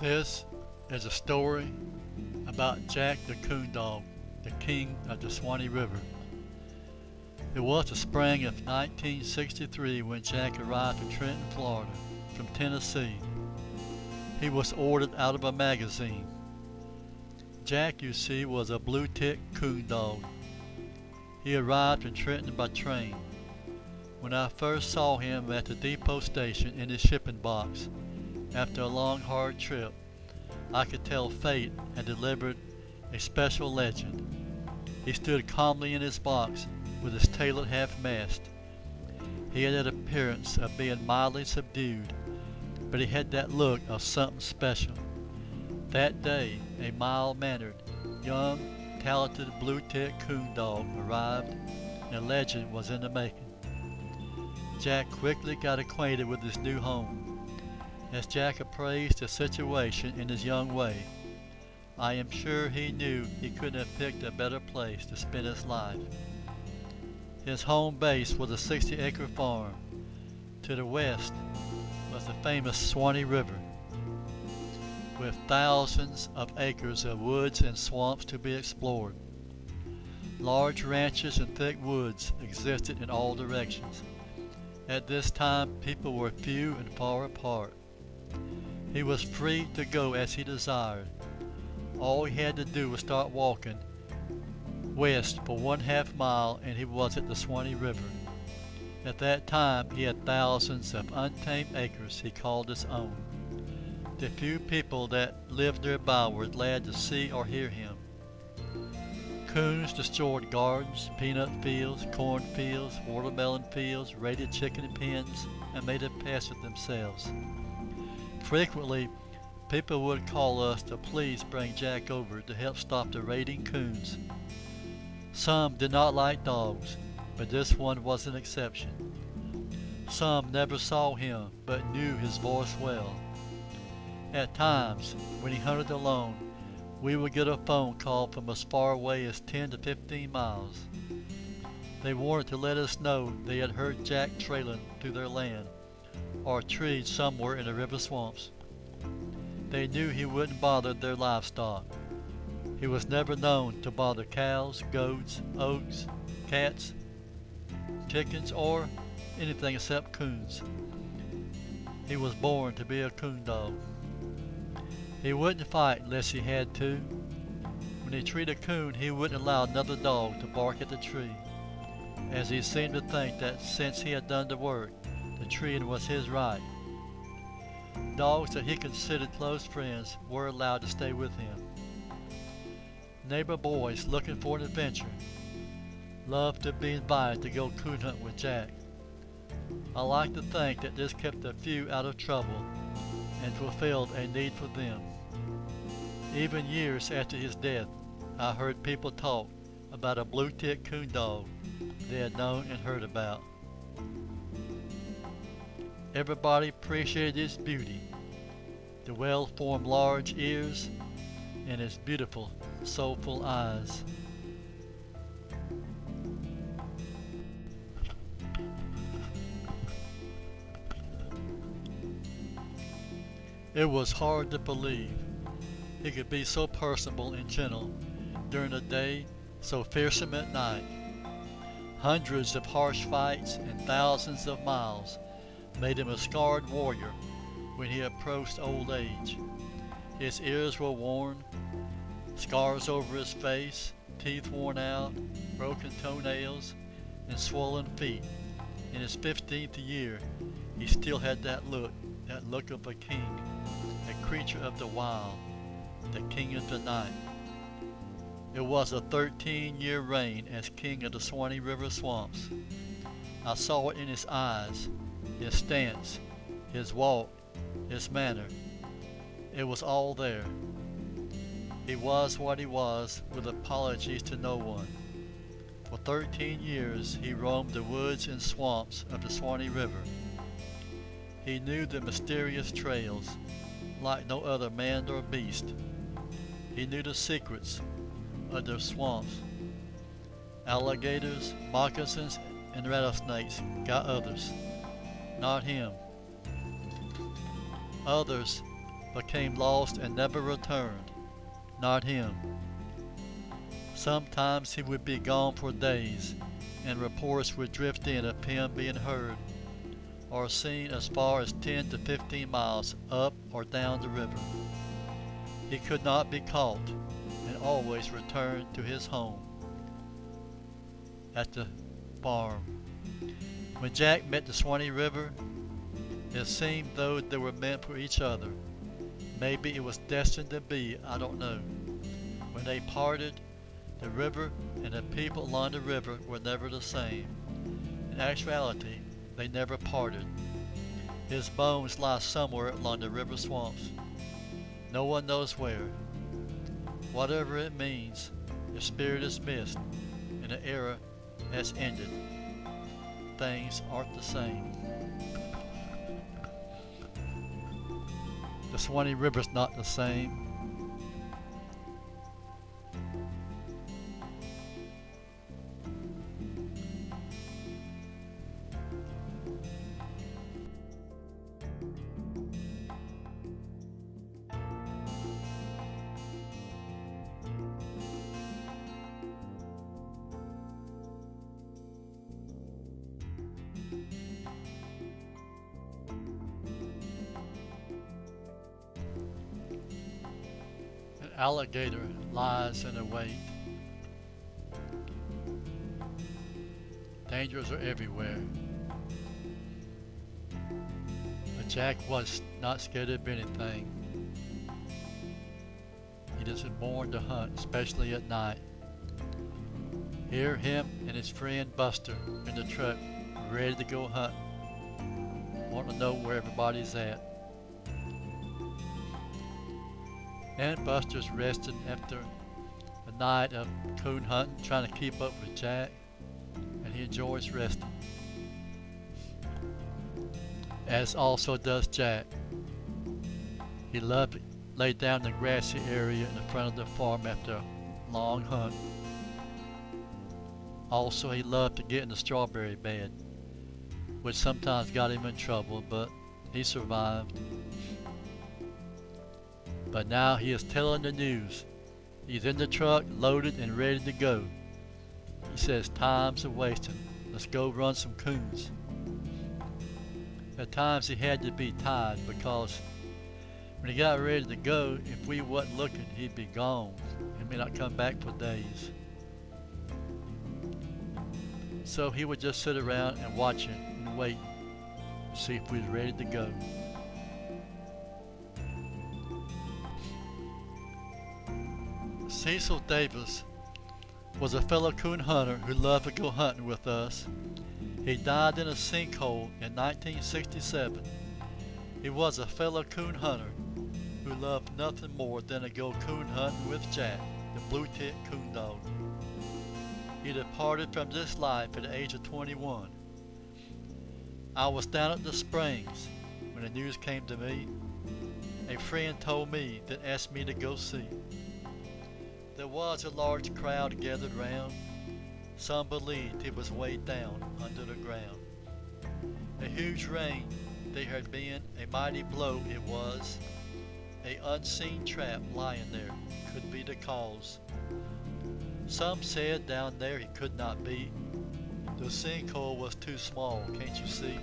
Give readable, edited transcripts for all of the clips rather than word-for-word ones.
This is a story about Jack the Coon Dog, the king of the Swanny River. It was the spring of 1963 when Jack arrived in Trenton, Florida, from Tennessee. He was ordered out of a magazine. Jack, you see, was a blue-tick coon dog. He arrived in Trenton by train. When I first saw him at the depot station in his shipping box, after a long, hard trip, I could tell fate had delivered a special legend. He stood calmly in his box with his tail at half-mast. He had an appearance of being mildly subdued, but he had that look of something special. That day, a mild-mannered, young, talented blue-tick coon dog arrived, and a legend was in the making. Jack quickly got acquainted with his new home. As Jack appraised the situation in his young way, I am sure he knew he couldn't have picked a better place to spend his life. His home base was a 60-acre farm. To the west was the famous Swanny River, with thousands of acres of woods and swamps to be explored. Large ranches and thick woods existed in all directions. At this time, people were few and far apart. He was free to go as he desired. All he had to do was start walking west for 1/2 mile and he was at the Swanny River. At that time, he had thousands of untamed acres he called his own. The few people that lived nearby were glad to see or hear him. Coons destroyed gardens, peanut fields, corn fields, watermelon fields, raided chicken pens, and made a pest of themselves. Frequently, people would call us to please bring Jack over to help stop the raiding coons. Some did not like dogs, but this one was an exception. Some never saw him, but knew his voice well. At times, when he hunted alone, we would get a phone call from as far away as 10 to 15 miles. They wanted to let us know they had heard Jack trailing through their land, or treed somewhere in the river swamps. They knew he wouldn't bother their livestock. He was never known to bother cows, goats, oaks, cats, chickens, or anything except coons. He was born to be a coon dog. He wouldn't fight unless he had to. When he treated a coon, he wouldn't allow another dog to bark at the tree, as he seemed to think that since he had done the work, the treeing was his right. Dogs that he considered close friends were allowed to stay with him. Neighbor boys looking for an adventure loved to be invited to go coon hunt with Jack. I like to think that this kept a few out of trouble and fulfilled a need for them. Even years after his death, I heard people talk about a blue-tick coon dog they had known and heard about. Everybody appreciated his beauty, the well-formed large ears, and his beautiful, soulful eyes. It was hard to believe he could be so personable and gentle during the day, so fearsome at night. Hundreds of harsh fights and thousands of miles made him a scarred warrior when he approached old age. His ears were worn, scars over his face, teeth worn out, broken toenails, and swollen feet. In his 15th year, he still had that look of a king, a creature of the wild, the king of the night. It was a 13-year reign as king of the Swanny River swamps. I saw it in his eyes, his stance, his walk, his manner. It was all there. He was what he was, with apologies to no one. For 13 years he roamed the woods and swamps of the Swanny River. He knew the mysterious trails like no other man or beast. He knew the secrets of the swamps. Alligators, moccasins, and rattlesnakes got others, not him. Others became lost and never returned. Not him. Sometimes he would be gone for days, and reports would drift in of him being heard or seen as far as 10 to 15 miles up or down the river. He could not be caught and always returned to his home at the farm. When Jack met the Swanny River, it seemed though they were meant for each other. Maybe it was destined to be, I don't know. When they parted, the river and the people along the river were never the same. In actuality, they never parted. His bones lie somewhere along the river swamps. No one knows where. Whatever it means, the spirit is missed and the era has ended. Things aren't the same. The Swanny River's not the same. Alligator lies in wait. Dangers are everywhere. But Jack was not scared of anything. He was born to hunt, especially at night. Here him and his friend Buster in the truck, ready to go hunting. Want to know where everybody's at. And Buster's resting after a night of coon hunting, trying to keep up with Jack, and he enjoys resting. As also does Jack. He loved to lay down in the grassy area in the front of the farm after a long hunt. Also, he loved to get in the strawberry bed, which sometimes got him in trouble, but he survived. But now he is telling the news. He's in the truck, loaded and ready to go. He says time's a wasting. Let's go run some coons. At times he had to be tied because when he got ready to go, if we wasn't looking, he'd be gone. He may not come back for days. So he would just sit around and watching and waiting to see if we was ready to go. Cecil Davis was a fellow coon hunter who loved to go hunting with us. He died in a sinkhole in 1967. He was a fellow coon hunter who loved nothing more than to go coon hunting with Jack, the blue-tipped coon dog. He departed from this life at the age of 21. I was down at the Springs when the news came to me. A friend told me that asked me to go see. There was a large crowd gathered round. Some believed it was way down under the ground. A huge rain there had been, a mighty blow it was. A unseen trap lying there could be the cause. Some said down there he could not be. The sinkhole was too small, can't you see?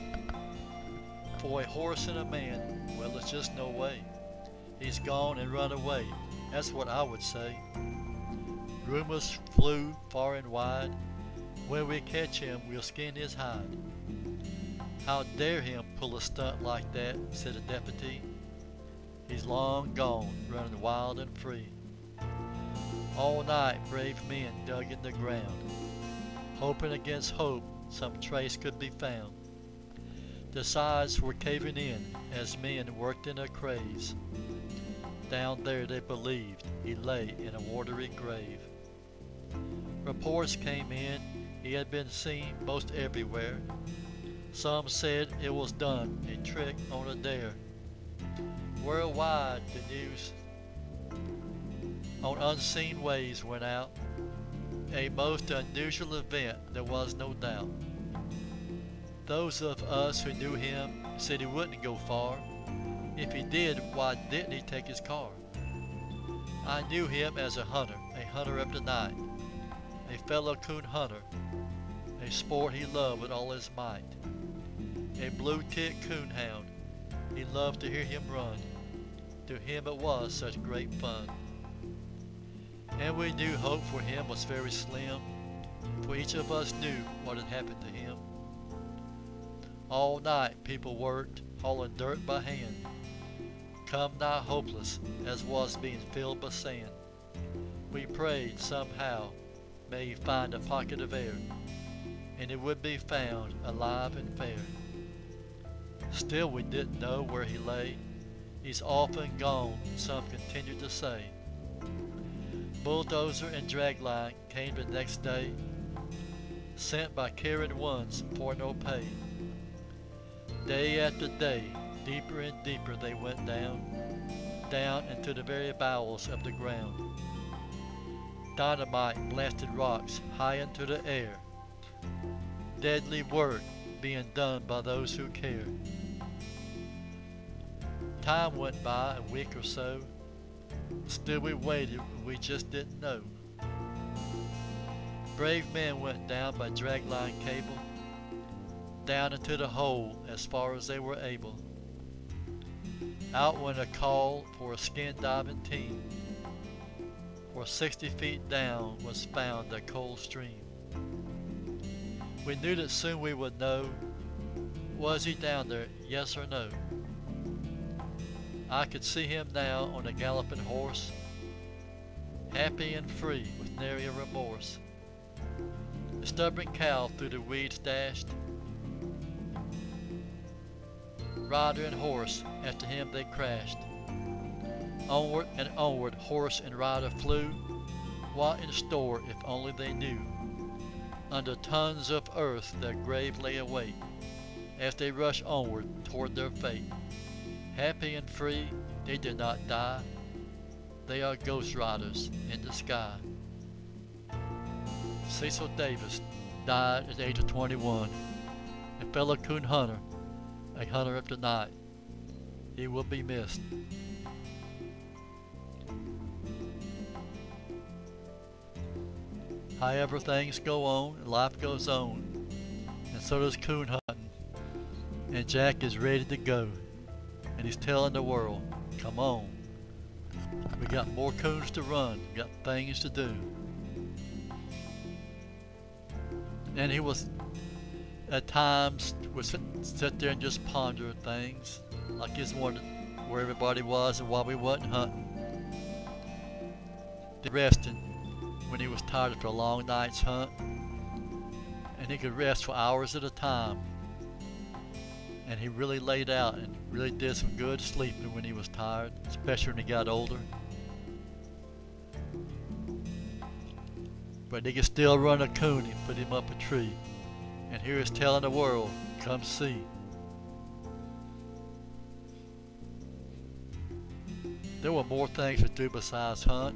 For a horse and a man, well, there's just no way. He's gone and run away, that's what I would say. Rumors flew far and wide. When we catch him, we'll skin his hide. How dare him pull a stunt like that, said a deputy. He's long gone, running wild and free. All night brave men dug in the ground, hoping against hope some trace could be found. The sides were caving in as men worked in a craze. Down there they believed he lay in a watery grave. Reports came in, he had been seen most everywhere. Some said it was done, a trick on a dare. Worldwide the news on unseen ways went out. A most unusual event, there was no doubt. Those of us who knew him said he wouldn't go far. If he did, why didn't he take his car? I knew him as a hunter of the night, a fellow coon hunter, a sport he loved with all his might. A blue-tick coonhound, he loved to hear him run. To him it was such great fun. And we knew hope for him was very slim, for each of us knew what had happened to him. All night people worked, hauling dirt by hand, come nigh hopeless as was being filled by sand. We prayed somehow may he find a pocket of air, and it would be found alive and fair. Still we didn't know where he lay. He's often gone, some continued to say. Bulldozer and dragline came the next day, sent by caring ones for no pay. Day after day, deeper and deeper they went down, down into the very bowels of the ground. Dynamite blasted rocks high into the air, deadly work being done by those who care. Time went by, a week or so, still we waited, we just didn't know. Brave men went down by dragline cable, down into the hole as far as they were able. Out went a call for a skin diving team, for 60 feet down was found the cold stream. We knew that soon we would know, was he down there, yes or no? I could see him now on a galloping horse, happy and free with nary a remorse. The stubborn cow through the weeds dashed, rider and horse after him they crashed. Onward and onward horse and rider flew, what in store if only they knew. Under tons of earth their grave lay await, as they rushed onward toward their fate. Happy and free, they did not die, they are ghost riders in the sky. Cecil Davis died at the age of 21, a fellow coon hunter, a hunter of the night. He will be missed. However, things go on, life goes on, and so does coon hunting, and Jack is ready to go, and he's telling the world, come on, we got more coons to run, we got things to do. And he was, at times, would sit there and just ponder things, like he's wondering where everybody was and why we wasn't hunting. Resting when he was tired after a long night's hunt, and he could rest for hours at a time. And he really laid out and really did some good sleeping when he was tired, especially when he got older. But he could still run a coon and put him up a tree. And here he's telling the world, come see. There were more things to do besides hunt,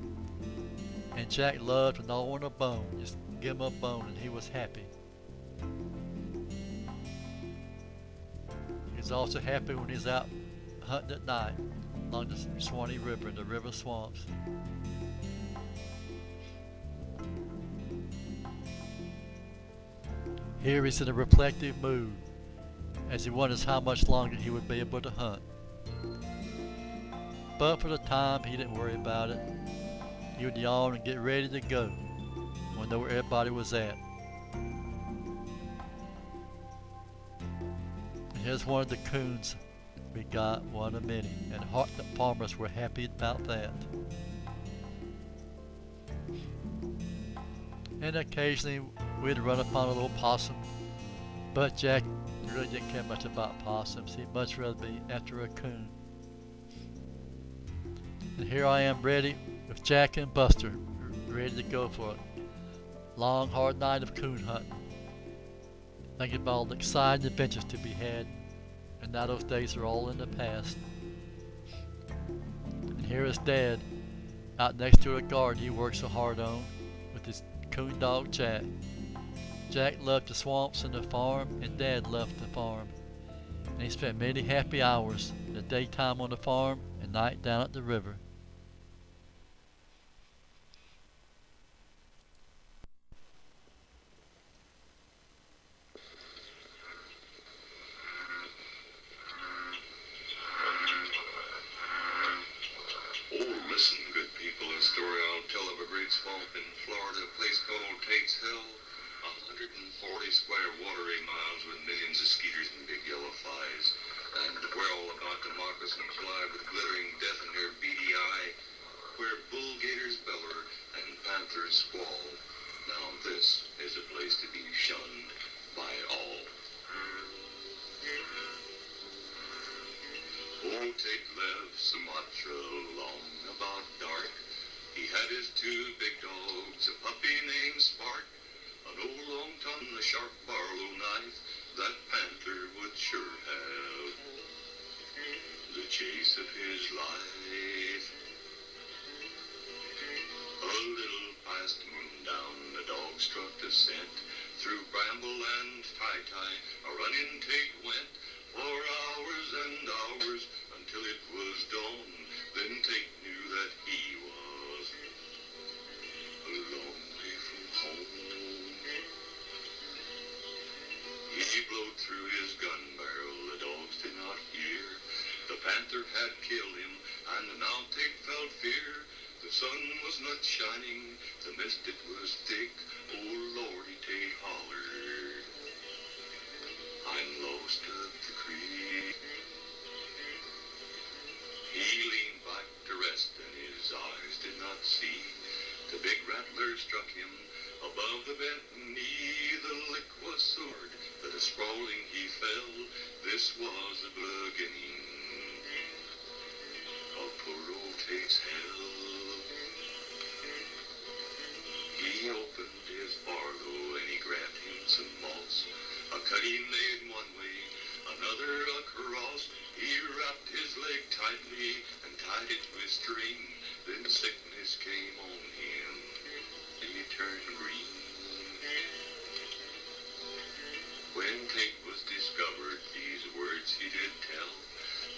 and Jack loved to gnaw on a bone, just give him a bone and he was happy. He's also happy when he's out hunting at night along the Swanny River and the river swamps. Here he's in a reflective mood as he wonders how much longer he would be able to hunt. But for the time he didn't worry about it. He would yawn and get ready to go when know where everybody was at. And here's one of the coons we got, one of many, and the farmers were happy about that. And occasionally we'd run upon a little possum, but Jack really didn't care much about possums. He'd much rather be after a coon. And here I am ready with Jack and Buster, ready to go for a long hard night of coon hunting. Thinking about all the exciting adventures to be had, and now those days are all in the past. And here is Dad, out next to a garden he worked so hard on, with his coon dog Jack. Jack loved the swamps and the farm, and Dad loved the farm. and he spent many happy hours, the daytime on the farm and night down at the river. Oh, listen, good people, a story I'll tell of a great swamp in Florida, a place called Tate's Hell. 140 square watery miles with millions of skeeters and big yellow flies. And where all about the moccasins fly with glittering death in their beady eye, where bull gators beller and panthers squall. Now this is a place to be shunned by all. Old Tate left Sumatra long about dark. He had his two big dogs, a puppy named Spark, an old long tongue, a sharp Barlow knife that panther would sure have the chase of his life. A little past moondown, the dog struck the scent. Through bramble and tie-tie, a running Tate went for hours and hours until it was dawn. Then Tate knew that he was a long way from home. He blowed through his gun barrel, the dogs did not hear. The panther had killed him, and now Tate felt fear. The sun was not shining, the mist it was thick. Oh Lordy, Tate hollered, I'm lost at the creek. He leaned back to rest, and his eyes did not see. The big rattler struck him above the bent knee. The lick was so hard that a sprawling he fell. This was the beginning of poor old Tate's hell. He opened his Barlow and he grabbed him some moss. A cut he made one way, another across. He wrapped his leg tightly and tied it with string. Then sickness came on him. He turned green. When Tate was discovered, these words he did tell.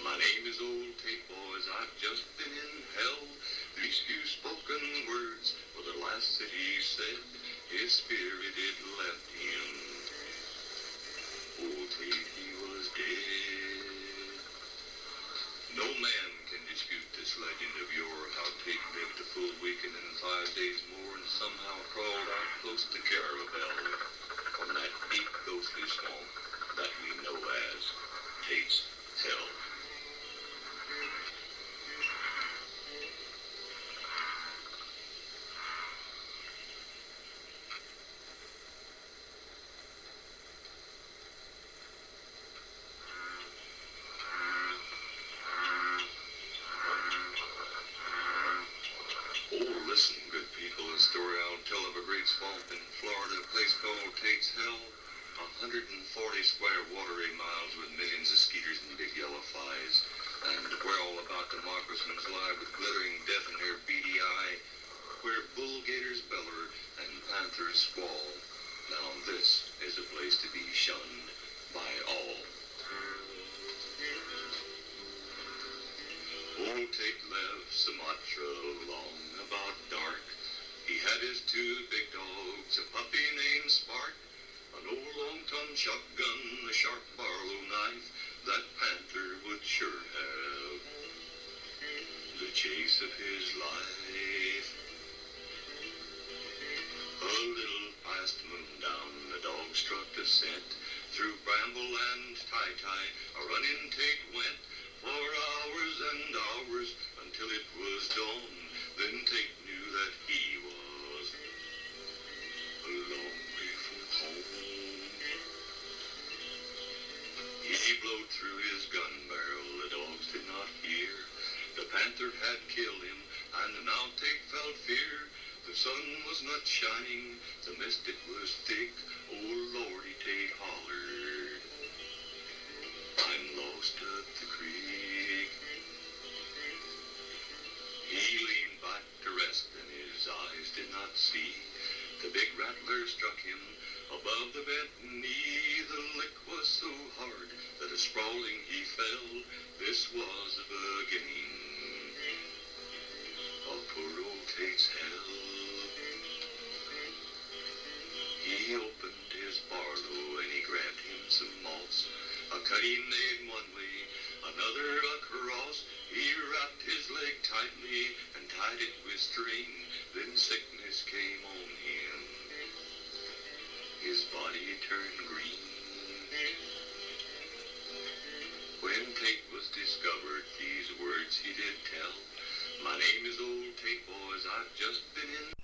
My name is Old Tate, boys, I've just been in hell. These few spoken words were the last that he said. His spirit it left him. Old Tate, he was dead. No man can dispute this legend of yore, how Tate lived a full week and then 5 days more and somehow crawled out close to Caravel from that deep ghostly swamp that we know as Tate's Hell. Listen, good people, a story I'll tell of a great swamp in Florida, a place called Tate's Hell. 140 square watery miles with millions of skeeters and big yellow flies. And where all about the moccasins lie with glittering death in their beady eye, where bull gators beller and panthers squall. Now this is a place to be shunned by all. Old Tate left Sumatra long about dark. He had his two big dogs, a puppy named Spark, an old long-tongue shotgun, a sharp Barlow knife that panther would sure have the chase of his life. A little past moondown, the dog struck the scent. Through bramble and tie-tie, a running Tate went for hours and hours until it was dawn. Then Tate knew that he was a long way from home. He blowed through his gun barrel, the dogs did not hear. The panther had killed him, and now Tate felt fear. The sun was not shining, the mist it was thick. Oh Lordy, Tate hollered, I'm lost at the creek. He leaned back to rest, and his eyes did not see. The big rattler struck him Above the bent knee, the lick was so hard that a sprawling he fell. This was the beginning of poor old Tate's hell. He opened his barlow and he grabbed him some malts. A cutting made one way, another across. He wrapped his leg tightly and tied it with string. Then sickness came on him. His body turned green. When Tate was discovered, these words he did tell. My name is old Tate, boys, I've just been in